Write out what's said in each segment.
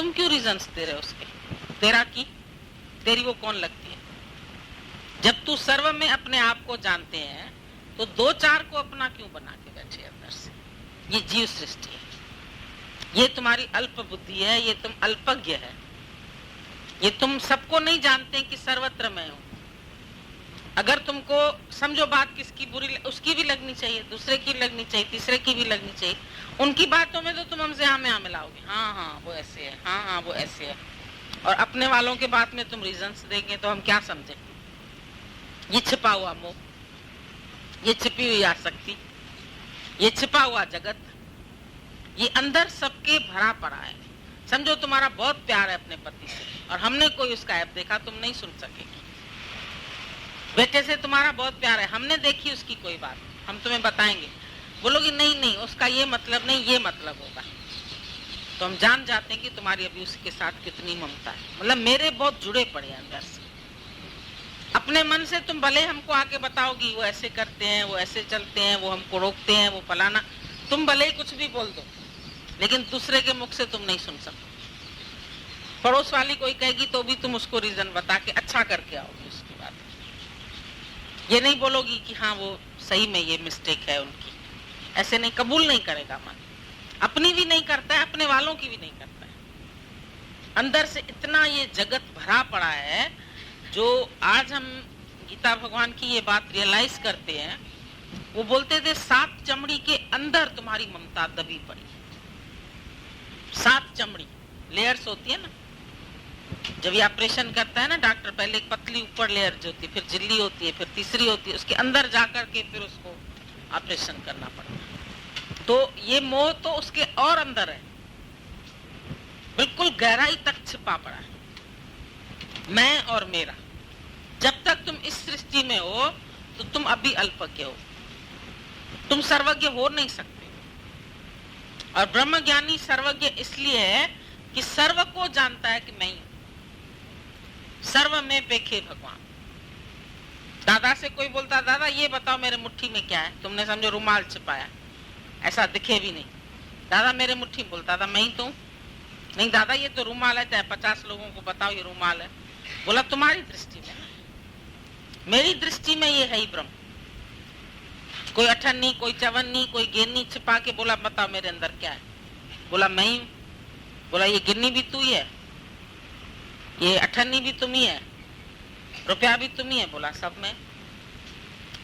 तुम क्यों रीजंस दे रहे हो उसके? तेरा की तेरी वो कौन लगती है? जब तू सर्व में अपने आप को जानते हैं तो दो चार को अपना क्यों बना के बैठे अंदर से? ये जीव सृष्टि है, ये तुम्हारी अल्प बुद्धि है, ये तुम अल्पज्ञ है, ये तुम सबको नहीं जानते कि सर्वत्र मैं हूं। अगर तुमको समझो बात किसकी बुरी उसकी भी लगनी चाहिए, दूसरे की लगनी चाहिए, तीसरे की भी लगनी चाहिए। उनकी बातों में तो तुम हमसे हाँ में हाँ मिलाओगे, हाँ हाँ वो ऐसे है, हाँ हाँ वो ऐसे है, और अपने वालों के बात में तुम रीजंस देंगे तो हम क्या समझे? ये छिपा हुआ मोह, ये छिपी हुई आसक्ति, ये छिपा हुआ जगत, ये अंदर सबके भरा पड़ा है। समझो तुम्हारा बहुत प्यार है अपने पति से और हमने कोई उसका ऐप देखा, तुम नहीं सुन सकेगी। बेटे से तुम्हारा बहुत प्यार है, हमने देखी उसकी कोई बात, हम तुम्हें बताएंगे, बोलोगी नहीं नहीं उसका ये मतलब नहीं, ये मतलब होगा। तो हम जान जाते हैं कि तुम्हारी अभी उसके साथ कितनी ममता है। मतलब मेरे बहुत जुड़े पड़े हैं अंदर से। अपने मन से तुम भले हमको आके बताओगी वो ऐसे करते हैं, वो ऐसे चलते हैं, वो हमको रोकते हैं, वो फलाना, तुम भले ही कुछ भी बोल दो, लेकिन दूसरे के मुख से तुम नहीं सुन सकते। पड़ोस वाली कोई कहेगी तो भी तुम उसको रीजन बता के अच्छा करके आओगी उसकी बात। ये नहीं बोलोगी कि हाँ वो सही में ये मिस्टेक है उनकी, ऐसे नहीं, कबूल नहीं करेगा मन। अपनी भी नहीं करता है, अपने वालों की भी नहीं करता है। अंदर से इतना ये जगत भरा पड़ा है। जो आज हम गीता भगवान की ये बात रियलाइज करते हैं, वो बोलते थे 7 चमड़ी के अंदर तुम्हारी ममता दबी पड़ी। 7 चमड़ी लेयर्स होती है ना, जब ये ऑपरेशन करता है ना डॉक्टर, पहले एक पतली ऊपर लेयर जो होती है, फिर झिल्ली होती है, फिर तीसरी होती है, उसके अंदर जाकर के फिर उसको ऑपरेशन करना पड़ता है। तो ये मोह तो उसके और अंदर है, बिल्कुल गहराई तक छिपा पड़ा है, मैं और मेरा। जब तक तुम इस सृष्टि में हो तो तुम अभी अल्पज्ञ हो, तुम सर्वज्ञ हो नहीं सकते। और ब्रह्म ज्ञानी सर्वज्ञ इसलिए है कि सर्व को जानता है कि मैं ही हूं, सर्व में पेखे भगवान। दादा से कोई बोलता दादा ये बताओ मेरे मुट्ठी में क्या है, तुमने समझो रुमाल छिपाया, ऐसा दिखे भी नहीं। दादा मेरे मुट्ठी, बोलता था मैं ही तो हूं। नहीं दादा ये तो रुमाल है, चाहे 50 लोगों को बताओ ये रुमाल है। बोला तुम्हारी दृष्टि में, मेरी दृष्टि में ये है ही ब्रह्म। कोई अठन्नी, कोई चवन्नी, कोई गेन्नी छिपा के बोला बताओ मेरे अंदर क्या है, बोला मैं ही हूं। बोला ये गिन्नी भी तू ही है, ये अठन्नी भी तुम ही है, रुपया भी तुम ही है। बोला सब में,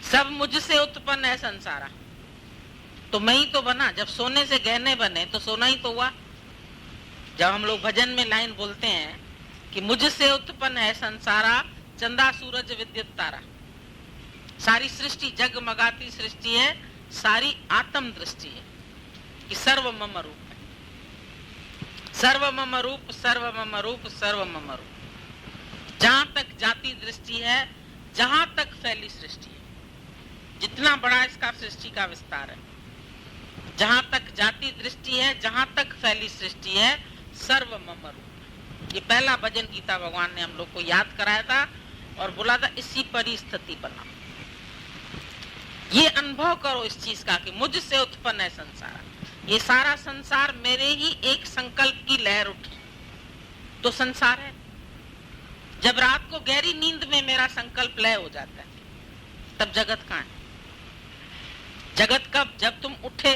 सब मुझसे उत्पन्न है संसारा, तो मैं ही तो बना। जब सोने से गहने बने तो सोना ही तो हुआ। जब हम लोग भजन में लाइन बोलते हैं कि मुझसे उत्पन्न है संसारा, चंदा सूरज विद्युत तारा, सारी सृष्टि जगमगाती सृष्टि है, सारी आत्म दृष्टि है कि सर्व मम रूप है, सर्व मम रूप, सर्व मम रूप, सर्व मम रूप। जहां तक जाति दृष्टि है, जहां तक फैली सृष्टि है, जितना बड़ा इसका सृष्टि का विस्तार है, जहां तक जाति दृष्टि है, जहां तक फैली सृष्टि है, सर्व मम रूप। ये पहला भजन गीता भगवान ने हम लोग को याद कराया था और बोला था इसी परिस्थिति बनाओ, ये अनुभव करो इस चीज का कि मुझसे उत्पन्न है संसार। ये सारा संसार मेरे ही एक संकल्प की लहर उठी तो संसार है। जब रात को गहरी नींद में मेरा संकल्प लय हो जाता है तब जगत कहाँ है? जगत कब? जब तुम उठे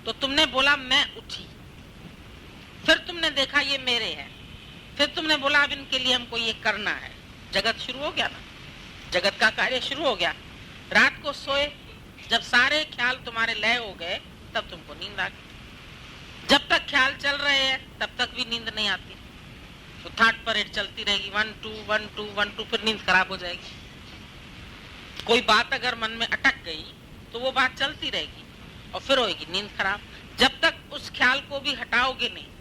तो तुमने बोला मैं उठी, फिर तुमने देखा ये मेरे हैं, फिर तुमने बोला अब इनके लिए हमको ये करना है। जगत शुरू हो गया ना, जगत का कार्य शुरू हो गया। रात को सोए, जब सारे ख्याल तुम्हारे लय हो गए तब तुमको नींद आ गई। जब तक ख्याल चल रहे हैं तब तक भी नींद नहीं आती, तो थर्ड परेड चलती रहेगी, 1 2 1 2 1 2, फिर नींद खराब हो जाएगी। कोई बात अगर मन में अटक गई तो वो बात चलती रहेगी और फिर होगी नींद खराब। जब तक उस ख्याल को भी हटाओगे नहीं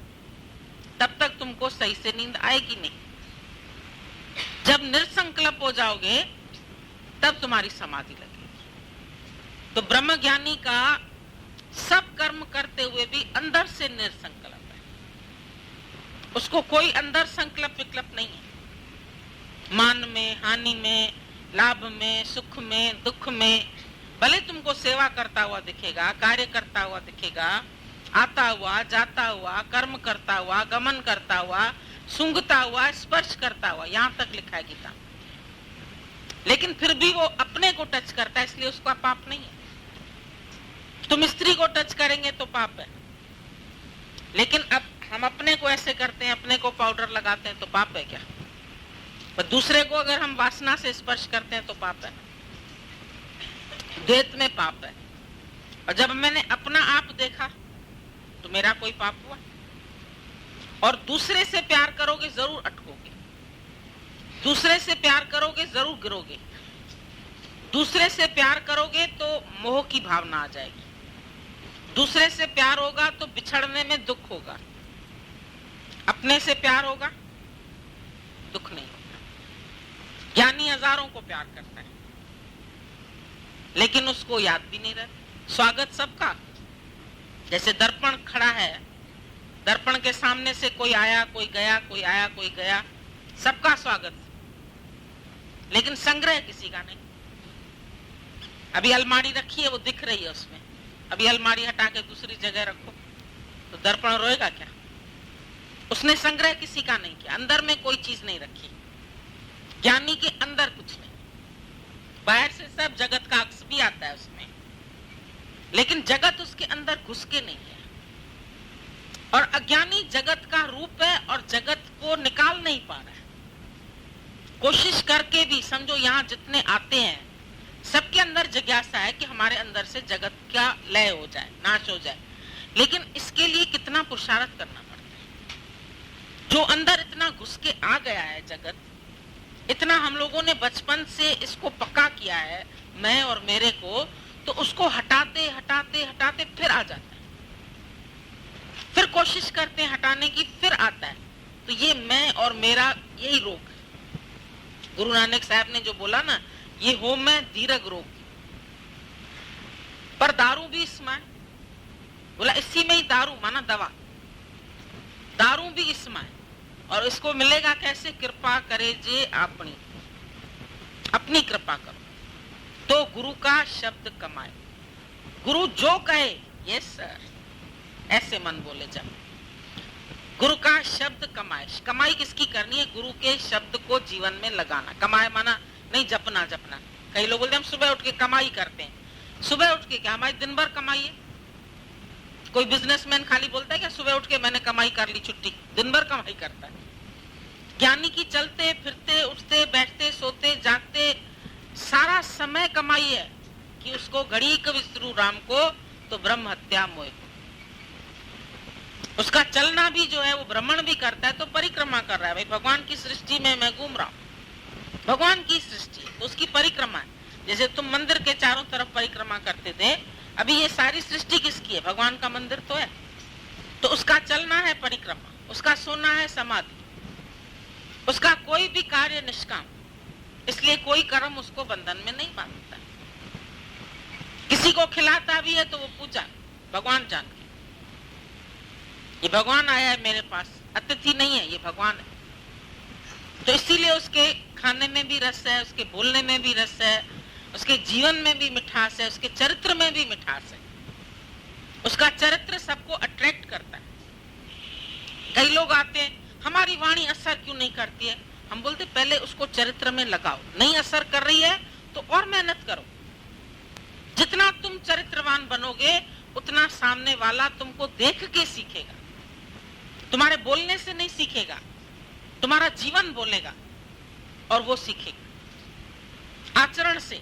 तब तक तुमको सही से नींद आएगी नहीं। जब निर्संकल्प हो जाओगे तब तुम्हारी समाधि लगेगी। तो ब्रह्म ज्ञानी का सब कर्म करते हुए भी अंदर से निर्संकल्प है, उसको कोई अंदर संकल्प विकल्प नहीं है। मान में, हानि में, लाभ में, सुख में, दुख में, भले तुमको सेवा करता हुआ दिखेगा, कार्य करता हुआ दिखेगा, आता हुआ, जाता हुआ, कर्म करता हुआ, गमन करता हुआ, सूंघता हुआ, स्पर्श करता हुआ, यहां तक लिखा है गीता। लेकिन फिर भी वो अपने को टच करता है, इसलिए उसका पाप नहीं है। तुम स्त्री को टच करेंगे तो पाप है, लेकिन अब हम अपने को ऐसे करते हैं, अपने को पाउडर लगाते हैं तो पाप है क्या? पर दूसरे को अगर हम वासना से स्पर्श करते हैं तो पाप है। द्वैत में पाप है। और जब मैंने अपना आप देखा तो मेरा कोई पाप हुआ? और दूसरे से प्यार करोगे जरूर अटकोगे, दूसरे से प्यार करोगे जरूर गिरोगे, दूसरे से प्यार करोगे तो मोह की भावना आ जाएगी, दूसरे से प्यार होगा तो बिछड़ने में दुख होगा, अपने से प्यार होगा दुख नहीं होगा। ज्ञानी हजारों को प्यार करता है लेकिन उसको याद भी नहीं रहता। स्वागत सबका, जैसे दर्पण खड़ा है, दर्पण के सामने से कोई आया कोई गया, कोई आया कोई गया, सबका स्वागत, लेकिन संग्रह किसी का नहीं। अभी अलमारी रखी है, वो दिख रही है उसमें, अभी अलमारी हटा के दूसरी जगह रखो तो दर्पण रोएगा क्या? उसने संग्रह किसी का नहीं किया, अंदर में कोई चीज नहीं रखी। ज्ञानी के अंदर कुछ नहीं, बाहर से सब जगत का अक्स भी आता है उसमें, लेकिन जगत उसके अंदर घुस के नहीं है। और अज्ञानी जगत का रूप है और जगत को निकाल नहीं पा रहा है। कोशिश करके भी, समझो यहाँ जितने आते हैं सबके अंदर जिज्ञासा है कि हमारे अंदर से जगत का लय हो जाए, नाश हो जाए, लेकिन इसके लिए कितना पुरुषार्थ करना पड़ता है। जो अंदर इतना घुस के आ गया है जगत, इतना हम लोगों ने बचपन से इसको पक्का किया है मैं और मेरे को, तो उसको हटाते हटाते हटाते फिर आ जाता है, फिर कोशिश करते हैं हटाने की, फिर आता है। तो ये मैं और मेरा यही रोग है। गुरु नानक साहब ने जो बोला ना, ये हो मैं दीर्घ रोग, पर दारू भी इसमें, बोला इसी में ही दारू, माना दवा, दारू भी इसमें। और इसको मिलेगा कैसे? कृपा करे जे अपनी, अपनी कृपा करो तो गुरु का शब्द कमाए। गुरु जो कहे यस सर, ऐसे मन बोले जा। गुरु का शब्द कमाए। कमाई किसकी करनी है? गुरु के शब्द को जीवन में लगाना। कमाए माना नहीं जपना जपना। कई लोग बोलते हैं हम सुबह उठ के कमाई करते हैं। सुबह उठ के क्या? हमारी दिन भर कमाई है। कोई बिजनेसमैन खाली बोलता है क्या सुबह उठ के मैंने कमाई कर ली, छुट्टी? दिन भर कमाई करता है। ज्ञानी की चलते फिरते, उठते बैठते, सोते जागते सारा समय कमाई है कि उसको घड़ी कवित्रु राम को तो ब्रह्म हत्या मोह। उसका चलना भी जो है वो भ्रमण भी करता है तो परिक्रमा कर रहा है। भाई भगवान की सृष्टि में मैं घूम रहा हूँ, भगवान की सृष्टि तो उसकी परिक्रमा है। जैसे तुम मंदिर के चारों तरफ परिक्रमा करते थे, अभी ये सारी सृष्टि किसकी है? भगवान का मंदिर तो है। तो उसका चलना है परिक्रमा, उसका सोना है समाधि, उसका कोई भी कार्य निष्काम, इसलिए कोई कर्म उसको बंधन में नहीं बांधता। किसी को खिलाता भी है तो वो पूजा भगवान जान के, ये भगवान आया है मेरे पास, अतिथि नहीं है, ये भगवान है। तो इसीलिए उसके खाने में भी रस है, उसके बोलने में भी रस है, उसके जीवन में भी मिठास है, उसके चरित्र में भी मिठास है। उसका चरित्र सबको अट्रैक्ट करता है। कई लोग आते हैं हमारी वाणी असर क्यों नहीं करती है? हम बोलते पहले उसको चरित्र में लगाओ, नहीं असर कर रही है तो और मेहनत करो। जितना तुम चरित्रवान बनोगे उतना सामने वाला तुमको देख के सीखेगा। तुम्हारे बोलने से नहीं सीखेगा, तुम्हारा जीवन बोलेगा और वो सीखेगा आचरण से।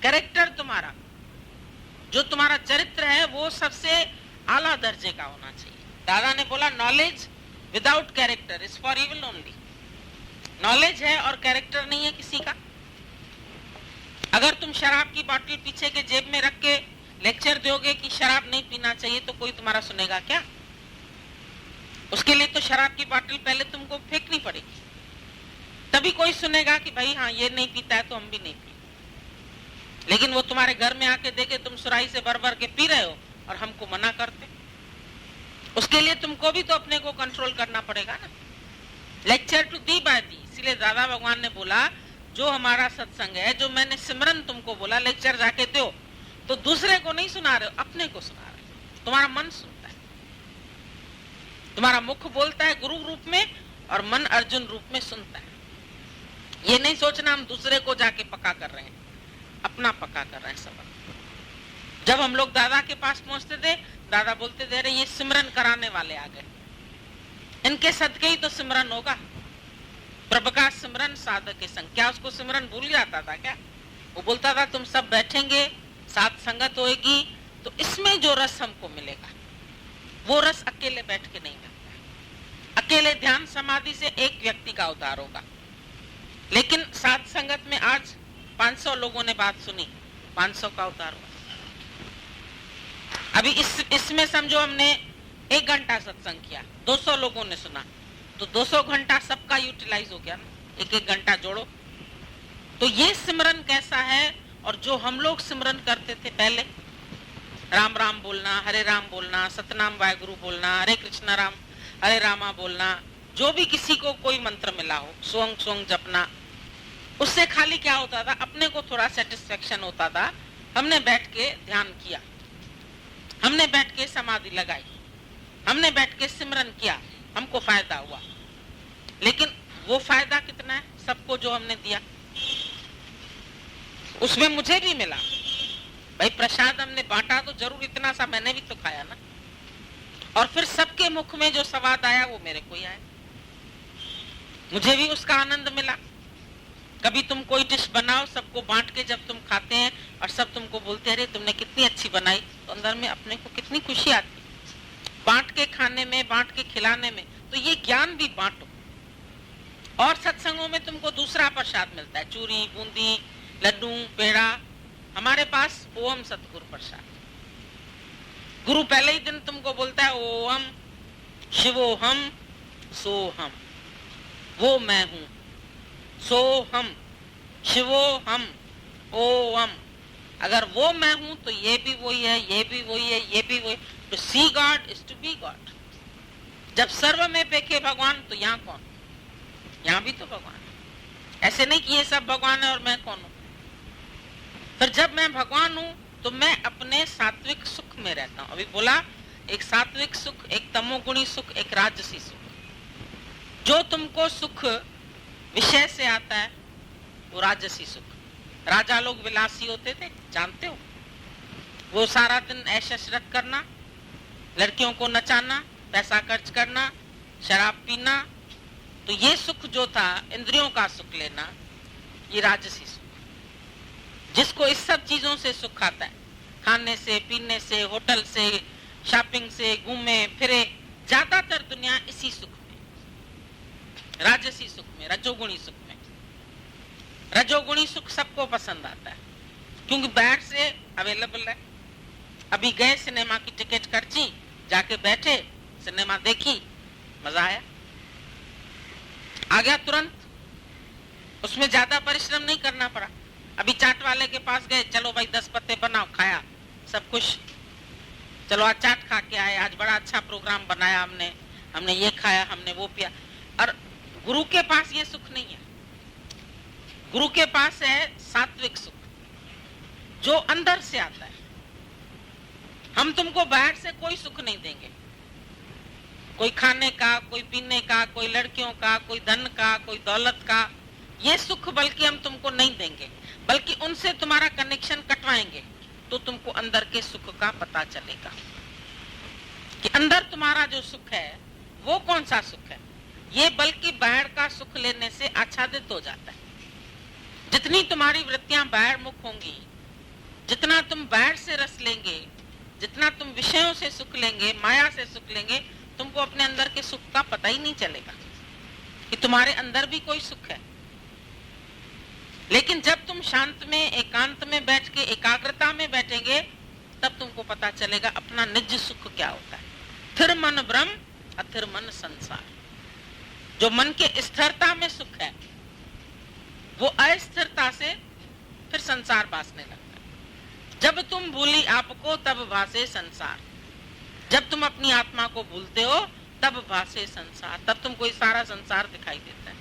कैरेक्टर तुम्हारा, जो तुम्हारा चरित्र है वो सबसे आला दर्जे का होना चाहिए। दादा ने बोला knowledge without character is for evil only. Knowledge है और कैरेक्टर नहीं है किसी का। अगर तुम शराब की बोतल पीछे के जेब में रख के लेक्चर दोगे कि शराब नहीं पीना चाहिए तो कोई तुम्हारा सुनेगा क्या? उसके लिए तो शराब की बोतल पहले तुमको फेंकनी पड़ेगी, तभी कोई सुनेगा कि भाई हाँ ये नहीं पीता है तो हम भी नहीं पी। लेकिन वो तुम्हारे घर में आके देखे तुम सुराही से भर भर के पी रहे हो और हमको मना करते, उसके लिए तुमको भी तो अपने को कंट्रोल करना पड़ेगा ना। लेक्चर टू दी बाय दी। इसीलिए दादा भगवान ने बोला जो हमारा सत्संग है, जो मैंने सिमरन तुमको बोला लेक्चर जाके दो, तो दूसरे को नहीं सुना रहे हो, अपने को सुना रहे हो। तुम्हारा मन सुनता है। तुम्हारा मुख बोलता है गुरु रूप में और मन अर्जुन रूप में सुनता है। ये नहीं सोचना हम दूसरे को जाके पक्का कर रहे हैं, अपना पक्का कर रहे हैं सबक। जब हम लोग दादा के पास पहुंचते थे, दादा बोलते थे अरे ये सिमरन कराने वाले आ गए, इनके सदके ही तो सिमरन होगा। प्रभु का सिमरन साधक के संग। क्या उसको सिमरन भूल जाता था क्या? वो बोलता था तुम सब बैठेंगे, साथ संगत होएगी, तो इसमें जो रस हमको मिलेगा वो रस अकेले बैठ के नहीं मिलता। अकेले ध्यान समाधि से एक व्यक्ति का उद्धार होगा, लेकिन साथ संगत में आज 500 लोगों ने बात सुनी, 500 का उद्धार हुआ। अभी इसमें समझो हमने 1 घंटा सत्संग किया, 200 लोगों ने सुना, तो 200 घंटा सबका यूटिलाइज हो गया ना, 1-1 घंटा जोड़ो। तो ये सिमरन कैसा है? और जो हम लोग सिमरन करते थे पहले, राम राम बोलना, हरे राम बोलना, सतनाम वाहेगुरु बोलना, हरे कृष्ण राम हरे रामा बोलना, जो भी किसी को कोई मंत्र मिला हो, सोंग सोंग जपना, उससे खाली क्या होता था, अपने को थोड़ा सेटिस्फेक्शन होता था। हमने बैठ के ध्यान किया, हमने बैठ के समाधि लगाई, हमने बैठ के सिमरन किया, हमको फायदा हुआ। लेकिन वो फायदा कितना है? सबको जो हमने दिया उसमें मुझे भी मिला। भाई प्रसाद हमने बांटा तो जरूर इतना सा मैंने भी तो खाया ना, और फिर सबके मुख में जो स्वाद आया वो मेरे को ही आया, मुझे भी उसका आनंद मिला। कभी तुम कोई डिश बनाओ, सबको बांट के जब तुम खाते हैं और सब तुमको बोलते हैं अरे तुमने कितनी अच्छी बनाई, तो अंदर में अपने को कितनी खुशी आती। बांट के खाने में, बांट के खिलाने में, तो ये ज्ञान भी बांटो। और सत्संगों में तुमको दूसरा प्रसाद मिलता है, चूरी, बूंदी, लड्डू, पेड़ा। हमारे पास ओम सतगुरु प्रसाद। गुरु पहले ही दिन तुमको बोलता है ओम शिवोहम सोहम, वो मैं हूं, सोहम शिवोहम ओम। अगर वो मैं हूं तो ये भी वही है, ये भी वही है, ये भी वही। To see God is to be God. जब सर्व में देखे भगवान, तो यहाँ कौन? यहाँ भी तो भगवान है। ऐसे नहीं कि ये सब भगवान है और मैं कौन हूँ। फिर जब मैं भगवान हूँ तो मैं अपने सात्विक सुख में रहता हूँ। अभी बोला एक सात्विक सुख, एक तमोगुणी सुख, एक राजसी सुख। जो तुमको सुख विषय से आता है वो राजसी सुख। राजा लोग विलासी होते थे, जानते हो, वो सारा दिन ऐश अशरत करना, लड़कियों को नचाना, पैसा खर्च करना, शराब पीना। तो ये सुख जो था, इंद्रियों का सुख लेना, ये राजसी सुख। जिसको इस सब चीजों से सुख आता है, खाने से, पीने से, होटल से, शॉपिंग से, घूमे फिरे, ज्यादातर दुनिया इसी सुख में, राजसी सुख में, रजोगुणी सुख में। रजोगुणी सुख सबको पसंद आता है क्योंकि बाहर से अवेलेबल है। अभी गए सिनेमा की टिकट खर्ची, जाके बैठे, सिनेमा देखी, मजा आया, आ गया तुरंत, उसमें ज्यादा परिश्रम नहीं करना पड़ा। अभी चाट वाले के पास गए, चलो भाई 10 पत्ते बनाओ, खाया, सब कुछ, चलो आज चाट खा के आए, आज बड़ा अच्छा प्रोग्राम बनाया हमने ये खाया, हमने वो पिया। और गुरु के पास ये सुख नहीं है। गुरु के पास है सात्विक सुख, जो अंदर से आता है। हम तुमको बाहर से कोई सुख नहीं देंगे, कोई खाने का, कोई पीने का, कोई लड़कियों का, कोई धन का, कोई दौलत का, ये सुख बल्कि हम तुमको नहीं देंगे, बल्कि उनसे तुम्हारा कनेक्शन कटवाएंगे, तो तुमको अंदर के सुख का पता चलेगा कि अंदर तुम्हारा जो सुख है वो कौन सा सुख है। ये बल्कि बाहर का सुख लेने से आच्छादित हो जाता है। जितनी तुम्हारी वृत्तियां बाहर मुख होंगी, जितना तुम बाहर से रस लेंगे, जितना तुम विषयों से सुख लेंगे, माया से सुख लेंगे, तुमको अपने अंदर के सुख का पता ही नहीं चलेगा कि तुम्हारे अंदर भी कोई सुख है। लेकिन जब तुम शांत में, एकांत में बैठ के, एकाग्रता में बैठेंगे, तब तुमको पता चलेगा अपना निज सुख क्या होता है। थिर मन ब्रह्म, अथिर मन संसार। जो मन के स्थिरता में सुख है, वो अस्थिरता से फिर संसार भासने लगता है। जब तुम भूली आपको तब भासे संसार। जब तुम अपनी आत्मा को भूलते हो तब भासे संसार, तब तुमको ये सारा संसार दिखाई देता है।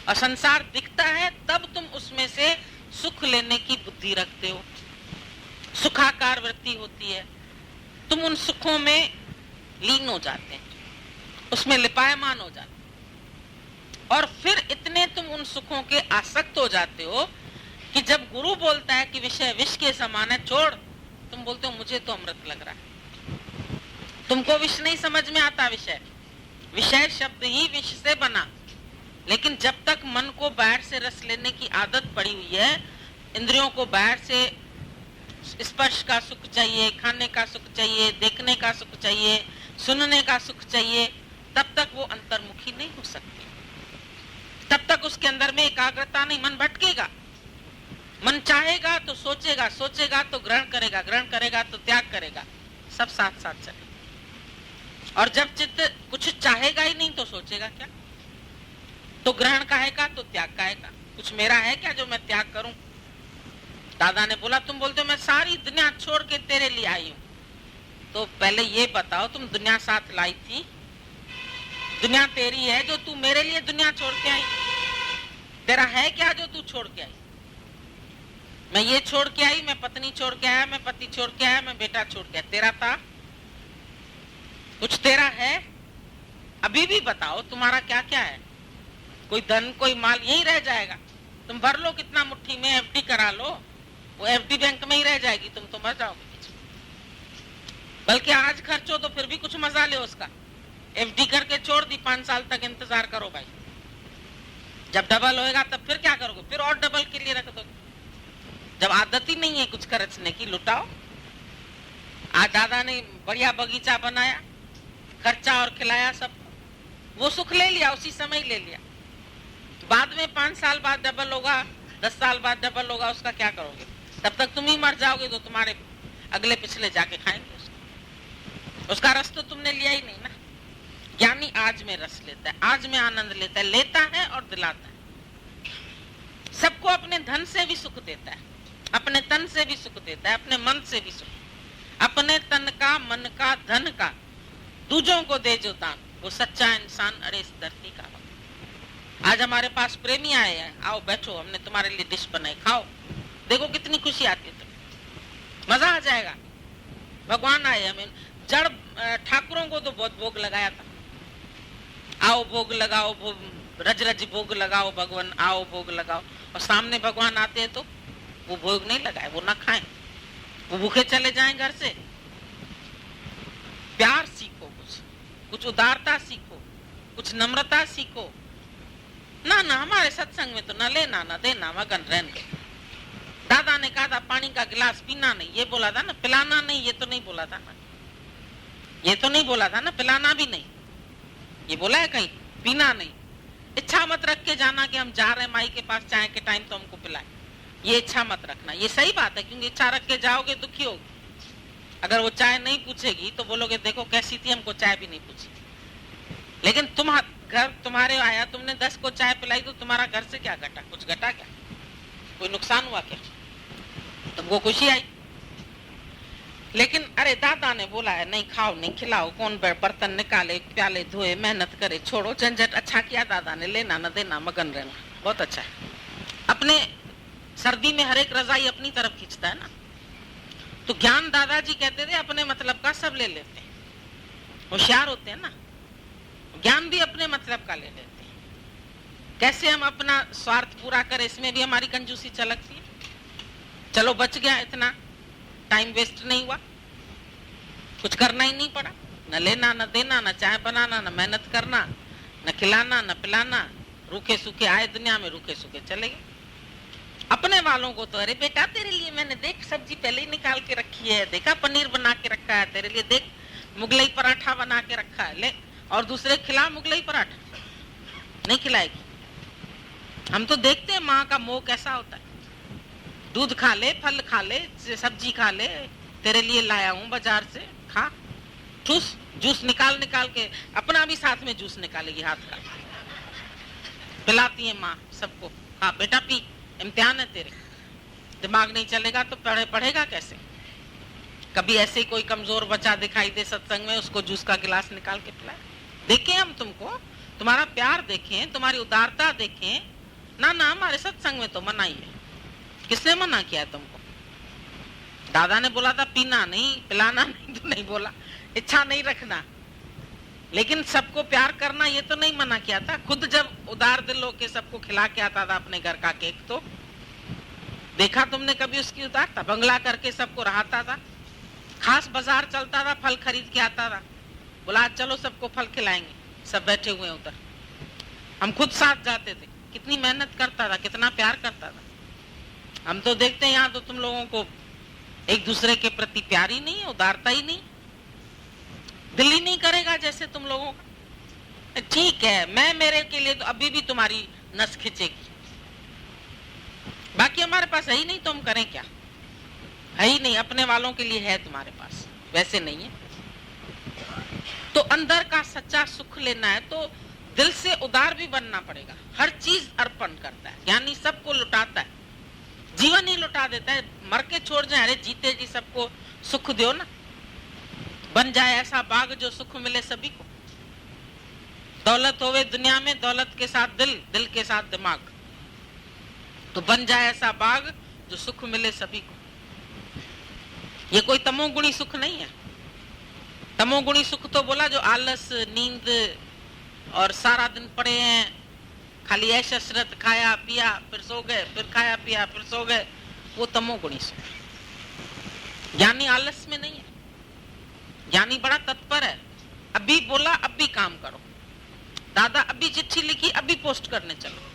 और संसार दिखता है तब तुम उसमें से सुख लेने की बुद्धि रखते हो, सुखाकार वृत्ति होती है, तुम उन सुखों में लीन हो जाते हैं। उसमें लिपायमान हो जाते, और फिर इतने तुम उन सुखों के आसक्त हो जाते हो कि जब गुरु बोलता है कि विषय विष के समान है, छोड़, तुम बोलते हो मुझे तो अमृत लग रहा है। तुमको विष नहीं समझ में आता, विषय शब्द ही विष से बना। लेकिन जब तक मन को बाहर से रस लेने की आदत पड़ी हुई है, इंद्रियों को बाहर से स्पर्श का सुख चाहिए, खाने का सुख चाहिए, देखने का सुख चाहिए, सुनने का सुख चाहिए, तब तक वो अंतर्मुखी नहीं हो सकती। तब तक उसके अंदर में एकाग्रता नहीं, मन भटकेगा। मन चाहेगा तो सोचेगा, सोचेगा तो ग्रहण करेगा, ग्रहण करेगा तो त्याग करेगा, सब साथ साथ चलेगा। और जब चित्त कुछ चाहेगा ही नहीं तो सोचेगा क्या? तो ग्रहण काहेगा तो त्याग काहेगा। कुछ मेरा है क्या जो मैं त्याग करूं? दादा ने बोला, तुम बोलते हो मैं सारी दुनिया छोड़ के तेरे लिए आई हूं, तो पहले ये बताओ तुम दुनिया साथ लाई थी? दुनिया तेरी है जो तू मेरे लिए दुनिया छोड़ के आई? तेरा है क्या जो तू छोड़ के आई? मैं ये छोड़ के आई, मैं पत्नी छोड़ के आया, मैं पति छोड़ के आया, मैं बेटा छोड़ के आया, तेरा था? कुछ तेरा है? अभी भी बताओ तुम्हारा क्या क्या है? कोई धन, कोई माल यही रह जाएगा। तुम भर लो कितना मुट्ठी में, एफडी करा लो, वो एफडी बैंक में ही रह जाएगी, तुम तो मर जाओगे। बल्कि आज खर्चो तो फिर भी कुछ मजा ले उसका। एफडी करके छोड़ दी, 5 साल तक इंतजार करो भाई, जब डबल होएगा तब फिर क्या करोगे? फिर और डबल के लिए रख दोगे। जब आदत ही नहीं है कुछ खर्चने की, लुटाओ। आज दादा ने बढ़िया बगीचा बनाया, खर्चा और खिलाया सब, वो सुख ले लिया, उसी समय ले लिया। बाद में 5 साल बाद डबल होगा, 10 साल बाद डबल होगा, उसका क्या करोगे? तब तक तुम ही मर जाओगे, तो तुम्हारे अगले पिछले जाके खाएंगे उसका रस तो तुमने लिया ही नहीं ना। ज्ञानी आज में रस लेता है, आज में आनंद लेता है, लेता है और दिलाता है। सबको अपने धन से भी सुख देता है, अपने तन से भी सुख देता है, अपने मन से भी सुख, अपने तन का, मन का, धन का दूजों को दे जो दान, वो सच्चा इंसान अरे इस धरती का। आज हमारे पास प्रेमी आए हैं, आओ बैठो, हमने तुम्हारे लिए डिश बनाई, खाओ, देखो कितनी खुशी आती है, तुम्हें मजा आ जाएगा। भगवान आए, हमें जड़ ठाकुरों को तो बहुत भोग लगाया था, आओ भोग लगाओ, रज रज भोग लगाओ, भगवान आओ भोग लगाओ, और सामने भगवान आते हैं तो वो भोग नहीं लगाए, वो ना खाएं, वो भूखे चले जाएं घर से। प्यार सीखो, कुछ उदारता सीखो, कुछ नम्रता सीखो। ना हमारे सत्संग में तो न लेना न देना, मगन रहने दो। दादा ने कहा था पानी का गिलास पीना नहीं, ये बोला था ना, पिलाना नहीं, ये तो नहीं बोला था ना, ये तो नहीं बोला था ना, पिलाना भी नहीं, ये बोला है कहीं? पीना नहीं। इच्छा मत रख के जाना कि हम जा रहे हैं माई के पास, चाय के टाइम तो हमको पिलाए, ये इच्छा मत रखना। ये सही बात है, क्योंकि इच्छा रख के जाओगे दुखी होगी। अगर वो चाय नहीं पूछेगी तो बोलोगे देखो कैसी थी, हमको चाय भी नहीं पूछी। लेकिन तुम घर तुम्हारे आया, तुमने 10 को चाय पिलाई, तो तुम्हारा घर से क्या घटा? कुछ घटा क्या? कोई नुकसान हुआ क्या? तुमको खुशी आई। लेकिन अरे दादा ने बोला है नहीं खाओ, नहीं खिलाओ, कौन बर्तन निकाले, प्याले धोए, मेहनत करे, छोड़ो झंझट। अच्छा किया दादा ने, लेना न देना, मगन रहना, बहुत अच्छा है। अपने सर्दी में हर एक रजाई अपनी तरफ खींचता है ना, तो ज्ञान दादाजी कहते थे अपने मतलब का सब ले लेते हैं, होशियार होते हैं ना, ज्ञान भी अपने मतलब का ले लेते हैं। कैसे हम अपना स्वार्थ पूरा करें, इसमें भी हमारी कंजूसी झलकती है। चलो बच गया, इतना टाइम वेस्ट नहीं हुआ, कुछ करना ही नहीं पड़ा, न लेना न देना, न चाय बनाना, न मेहनत करना, न खिलाना न पिलाना, रूखे सूखे आए दुनिया में, रूखे सूखे चले गए। अपने वालों को तो अरे बेटा तेरे लिए मैंने देख सब्जी पहले ही निकाल के रखी है, देखा पनीर बना के रखा है तेरे लिए, देख मुगलई पराठा बना के रखा है, ले और दूसरे खिला मुगलई पराठा, नहीं खिलाएगी। हम तो देखते हैं माँ का मोह कैसा होता है, दूध खा ले, फल खा ले, सब्जी खा ले, तेरे लिए लाया हूँ बाजार से, खा, जूस जूस निकाल निकाल के, अपना भी साथ में जूस निकालेगी हाथ का, पिलाती है माँ सबको, खा बेटा पी, इम्तिहान है तेरे। दिमाग नहीं चलेगा तो पढ़ेगा कैसे? कभी ऐसे कोई कमजोर बच्चा दिखाई दे सत्संग में, उसको जूस का गिलास निकाल के पिलाए। देखें हम तुमको, तुम्हारा प्यार देखें, तुम्हारी उदारता देखें। ना हमारे सत्संग में तो मना ही है। किसने मना किया तुमको? दादा ने बोला था पीना नहीं, पिलाना नहीं, तो नहीं बोला, इच्छा नहीं रखना। लेकिन सबको प्यार करना ये तो नहीं मना किया था। खुद जब उदार दिल होके सबको खिला के आता था अपने घर का केक, तो देखा तुमने कभी उसकी उदारता? बंगला करके सबको रहाता था, खास बाजार चलता था, फल खरीद के आता था, बोला चलो सबको फल खिलाएंगे, सब बैठे हुए हैं उधर, हम खुद साथ जाते थे। कितनी मेहनत करता था, कितना प्यार करता था। हम तो देखते हैं यहाँ तो तुम लोगों को एक दूसरे के प्रति प्यार ही नहीं है, उदारता ही नहीं, दिल ही नहीं करेगा जैसे तुम लोगों का। ठीक है, मैं मेरे के लिए तो अभी भी तुम्हारी नस खिंचेगी, बाकी हमारे पास है ही नहीं तो हम करें क्या? है ही नहीं, अपने वालों के लिए है तुम्हारे पास, वैसे नहीं है। तो अंदर का सच्चा सुख लेना है तो दिल से उदार भी बनना पड़ेगा। हर चीज अर्पण करता है, यानी सबको लुटाता है, जीवन ही लुटा देता है। मर के छोड़ जाए, अरे जीते जी सबको सुख दो ना, बन जाए ऐसा बाग जो सुख मिले सभी को। दौलत होवे दुनिया में, दौलत के साथ दिल, दिल के साथ दिमाग, तो बन जाए ऐसा बाग जो सुख मिले सभी को। ये कोई तमोगुणी सुख नहीं है। तमोगुणी सुख तो बोला जो आलस, नींद और सारा दिन पड़े हैं, खाली ऐश अशरत, खाया पिया फिर सो गए, फिर खाया पिया फिर सो गए, वो तमोगुणी सुख। ज्ञानी आलस में नहीं है, ज्ञानी बड़ा तत्पर है। अभी बोला अभी काम करो, दादा अभी चिट्ठी लिखी अभी पोस्ट करने चलो।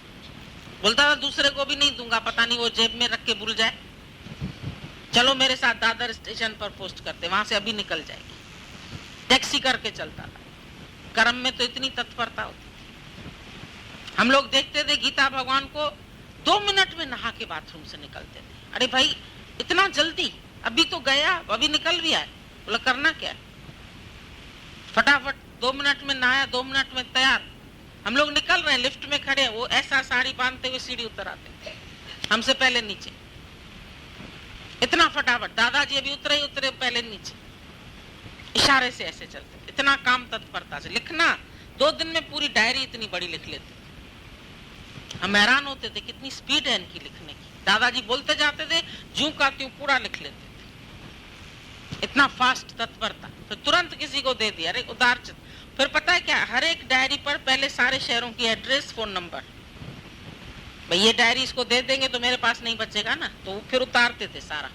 बोलता था दूसरे को भी नहीं दूंगा, पता नहीं वो जेब में रख के भूल जाए, चलो मेरे साथ दादर स्टेशन पर पोस्ट करते, वहां से अभी निकल जाएगी। टैक्सी करके चलता था। कर्म में तो इतनी तत्परता होती। हम लोग देखते थे गीता भगवान को 2 मिनट में नहा के बाथरूम से निकलते थे। अरे भाई इतना जल्दी, अभी तो गया, अभी निकल भी आए। बोला करना क्या है, फटाफट 2 मिनट में नहाया, 2 मिनट में तैयार। हम लोग निकल रहे हैं, लिफ्ट में खड़े हैं, वो ऐसा साड़ी बांधते हुए सीढ़ी उतर आते थे, हमसे पहले नीचे। इतना फटाफट, दादाजी अभी उतरे पहले नीचे, इशारे से ऐसे चलते, इतना काम तत्परता से। लिखना 2 दिन में पूरी डायरी इतनी बड़ी लिख लेते थे। हम हैरान होते थे कितनी स्पीड है इनकी लिखने की। दादाजी बोलते जाते थे, ज्यों का त्यों पूरा लिख लेते थे, इतना फास्ट तत्परता। फिर तुरंत किसी को दे दिया, अरे उदार चित्त। फिर पता है क्या, हर एक डायरी पर पहले सारे शहरों की एड्रेस, फोन नंबर। भाई ये डायरी इसको दे देंगे तो मेरे पास नहीं बचेगा ना, तो फिर उतारते थे सारा,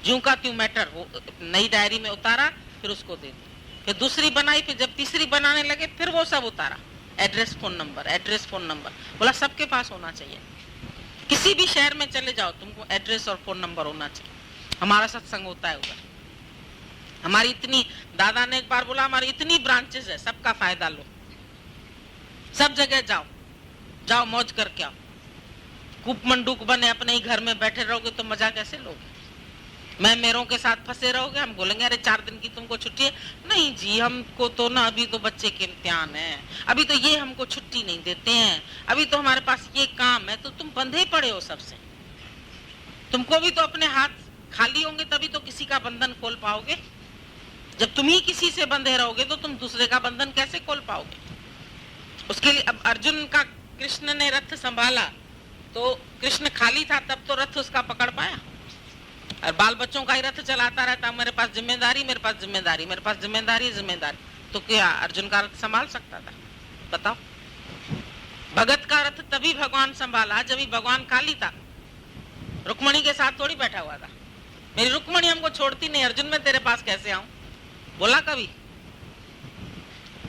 ज्यों का त्यों मैटर। वो नई डायरी में उतारा, फिर उसको दे दिया, फिर दूसरी बनाई, फिर जब तीसरी बनाने लगे फिर वो सब उतारा, address phone number, address phone number. बोला सबके पास होना चाहिए, किसी भी शहर में चले जाओ तुमको एड्रेस और फोन नंबर होना चाहिए। हमारा सत्संग होता है उधर, हमारी इतनी, दादा ने एक बार बोला हमारी इतनी ब्रांचेस है, सबका फायदा लो, सब जगह जाओ, जाओ मौज करके आओ। कूप मंडूक बने अपने ही घर में बैठे रहोगे तो मजा कैसे लोगे? मैं मेरों के साथ फंसे रहोगे। हम बोलेंगे अरे 4 दिन की तुमको छुट्टी है, नहीं जी हमको तो ना अभी तो बच्चे के इम्तिहान है, अभी तो ये हमको छुट्टी नहीं देते हैं, अभी तो हमारे पास ये काम है। तो तुम बंधे पड़े हो सबसे, तुमको भी तो अपने हाथ खाली होंगे तभी तो किसी का बंधन खोल पाओगे। जब तुम ही किसी से बंधे रहोगे तो तुम दूसरे का बंधन कैसे खोल पाओगे? उसके लिए अब अर्जुन का, कृष्ण ने रथ संभाला तो कृष्ण खाली था तब तो रथ उसका पकड़ पाया, और बाल बच्चों का ही रथ चलाता रहता, मेरे पास जिम्मेदारी, मेरे पास जिम्मेदारी, मेरे पास जिम्मेदारी, जिम्मेदारी, तो क्या अर्जुन का रथ संभाल सकता था? बताओ। भगत का रथ तभी भगवान संभाला जब ही भगवान खाली था, रुक्मणी के साथ थोड़ी बैठा हुआ था। मेरी रुक्मणी हमको छोड़ती नहीं, अर्जुन मैं तेरे पास कैसे आऊं? बोला कभी?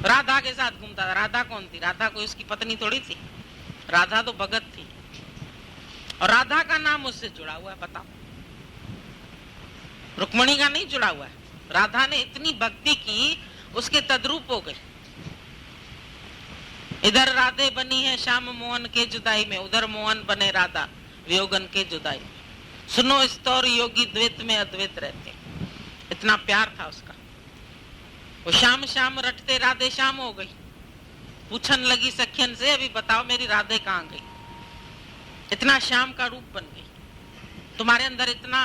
राधा के साथ घूमता था। राधा कौन थी? राधा कोई उसकी पत्नी थोड़ी थी, राधा तो भगत थी, और राधा का नाम उससे जुड़ा हुआ है। बताओ, रुक्मणी का नहीं जुड़ा हुआ है। राधा ने इतनी भक्ति की, उसके तद्रूप हो गई। इधर राधे बनी है श्याम मोहन के जुदाई में, उधर मोहन बने राधा वियोगन के जुदाई में। सुनो स्तौर योगी द्वैत में अद्वैत रहते, इतना प्यार था उसका। वो श्याम श्याम रटते राधे श्याम हो गई। पूछन लगी सखियन से, अभी बताओ मेरी राधे कहाँ गई? इतना श्याम का रूप बन गई। तुम्हारे अंदर इतना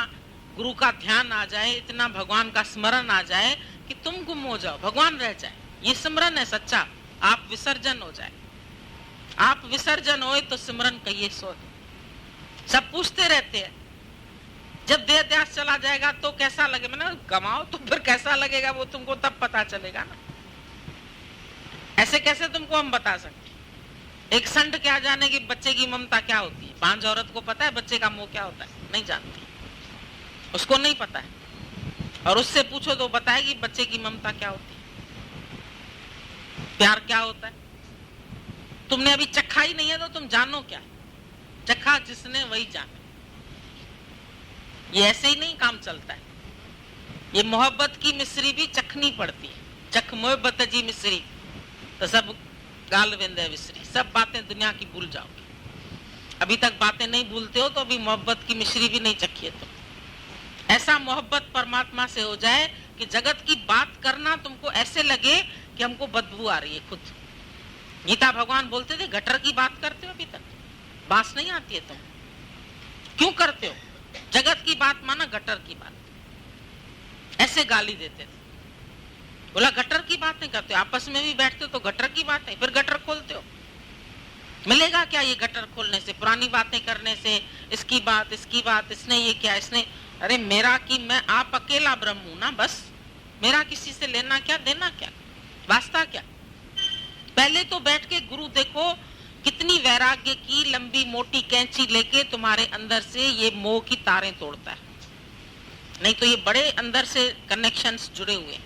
गुरु का ध्यान आ जाए, इतना भगवान का स्मरण आ जाए कि तुम गुम हो जाओ, भगवान रह जाए। ये सिमरन है सच्चा। आप विसर्जन हो जाए, आप विसर्जन होए तो सिमरन कहिए सो। सब पूछते रहते हैं जब देह त्याग चला जाएगा तो कैसा लगे, मैंने गमाओ तो फिर कैसा लगेगा वो तुमको तब पता चलेगा ना। ऐसे कैसे तुमको हम बता सकते? एक संड क्या जाने कि बच्चे की ममता क्या होती है? 5 औरत को पता है बच्चे का मोह क्या होता है? नहीं जानती, उसको नहीं पता है। और उससे पूछो तो बताएगी बच्चे की ममता क्या होती है, प्यार क्या होता है। तुमने अभी चखा ही नहीं है तो तुम जानो क्या? चखा जिसने वही जाने। ये ऐसे ही नहीं काम चलता है। ये मोहब्बत की मिश्री भी चखनी पड़ती है। चख मोहब्बत जी मिश्री तो सब गाल विंदे विश्री, सब बातें दुनिया की भूल जाओगे। अभी तक बातें नहीं भूलते हो तो अभी मोहब्बत की मिश्री भी नहीं चखी है तुम। ऐसा मोहब्बत परमात्मा से हो जाए कि जगत की बात करना तुमको ऐसे लगे कि हमको बदबू आ रही है खुद। गीता भगवान बोलते थे गटर की बात करते हो, अभी तक बास नहीं आती है तुम, क्यों करते हो? जगत की बात माना गटर की बात, ऐसे गाली देते थे। बोला गटर की बात नहीं करते, आपस में भी बैठते हो तो गटर की बात है, फिर गटर खोलते हो। मिलेगा क्या ये गटर खोलने से, पुरानी बातें करने से? इसकी बात, इसने ये क्या, इसने, अरे मेरा कि मैं आप अकेला ब्रह्म हूं ना, बस। मेरा किसी से लेना क्या देना क्या, वास्ता क्या? पहले तो बैठ के गुरु देखो कितनी वैराग्य की लंबी मोटी कैंची लेके तुम्हारे अंदर से ये मोह की तारें तोड़ता है। नहीं तो ये बड़े अंदर से कनेक्शंस जुड़े हुए हैं।